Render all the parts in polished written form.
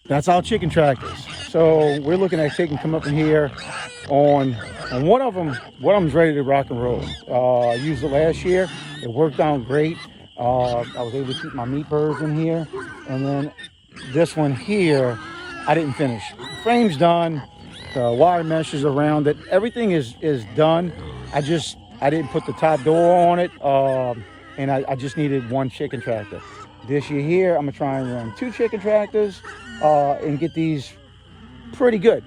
That's our chicken tractors. So we're looking at taking come up in here on one of them. One of them's ready to rock and roll. I used it last year. It worked out great. I was able to keep my meat birds in here, and then this one here, I didn't finish. The frame's done. The wire meshes around it. Everything is done. I didn't put the top door on it, and I just needed one chicken tractor. This year here, I'm gonna try and run 2 chicken tractors and get these pretty good.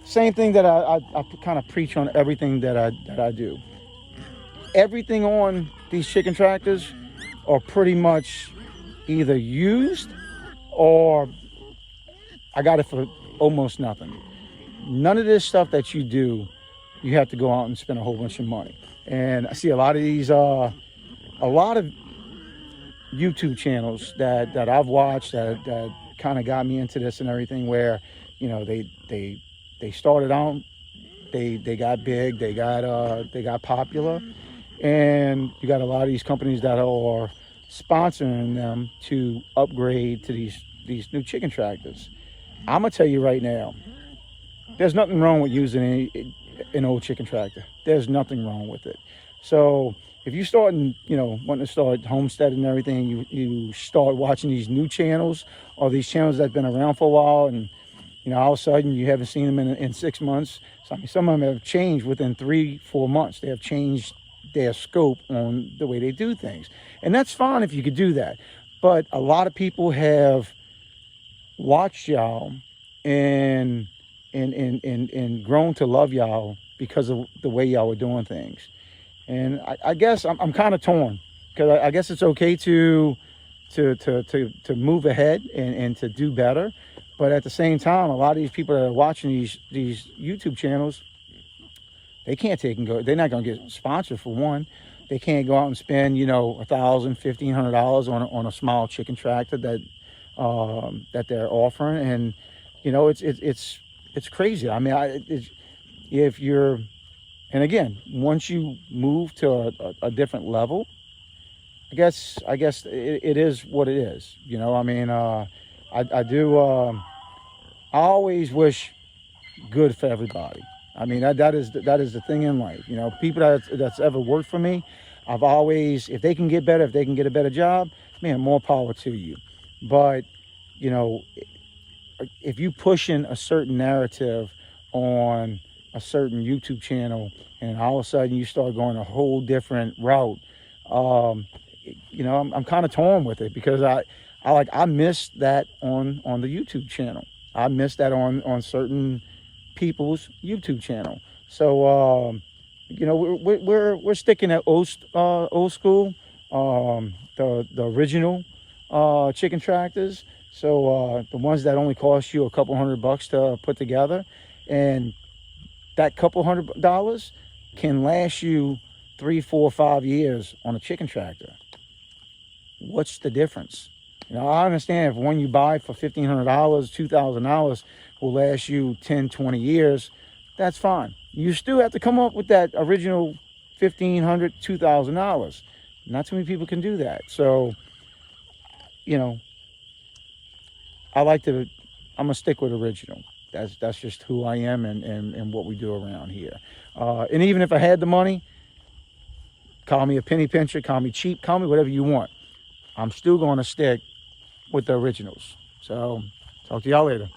Same thing that I kind of preach on everything that I do. Everything on these chicken tractors are pretty much either used or I got it for almost nothing. None of this stuff that you do, you have to go out and spend a whole bunch of money. And I see a lot of these, a lot of YouTube channels that I've watched that kind of got me into this and everything, where, you know, they started out, they got big, they got popular, and you got a lot of these companies that are sponsoring them to upgrade to these new chicken tractors. I'm gonna tell you right now, there's nothing wrong with using an old chicken tractor. There's nothing wrong with it. So if you start, wanting to start homesteading and everything, you start watching these new channels or these channels that have been around for a while, and all of a sudden you haven't seen them in 6 months. So, I mean, some of them have changed within 3-4 months. They have changed their scope on the way they do things, and that's fine if you could do that. But a lot of people have watched y'all and grown to love y'all because of the way y'all were doing things. And I guess I'm kind of torn, because I guess it's okay to move ahead and to do better, but at the same time, a lot of these people that are watching these YouTube channels, they can't take and go. They're not going to get sponsored, for one. They can't go out and spend $1,000, $1,500 on a small chicken tractor that they're offering, and it's crazy. I mean, if you're, and again, once you move to a different level, I guess it is what it is. I mean, I do. I always wish good for everybody. I mean, that is the thing in life. People that's ever worked for me, I've always, if they can get better, if they can get a better job, man, more power to you. But if you pushing a certain narrative on a certain YouTube channel, and all of a sudden you start going a whole different route, I'm kind of torn with it, because I missed that on the YouTube channel. I missed that on certain people's YouTube channel. So we're sticking at old school, the original chicken tractors. So the ones that only cost you a couple $100 to put together, and that couple $100 can last you 3, 4, 5 years on a chicken tractor. What's the difference? I understand if one you buy for $1,500, $2,000 will last you 10, 20 years, that's fine. You still have to come up with that original $1,500, $2,000. Not too many people can do that. So, I'm gonna stick with original. That's just who I am and what we do around here. And even if I had the money, call me a penny pincher, call me cheap, call me whatever you want, I'm still going to stick with the originals. So talk to y'all later.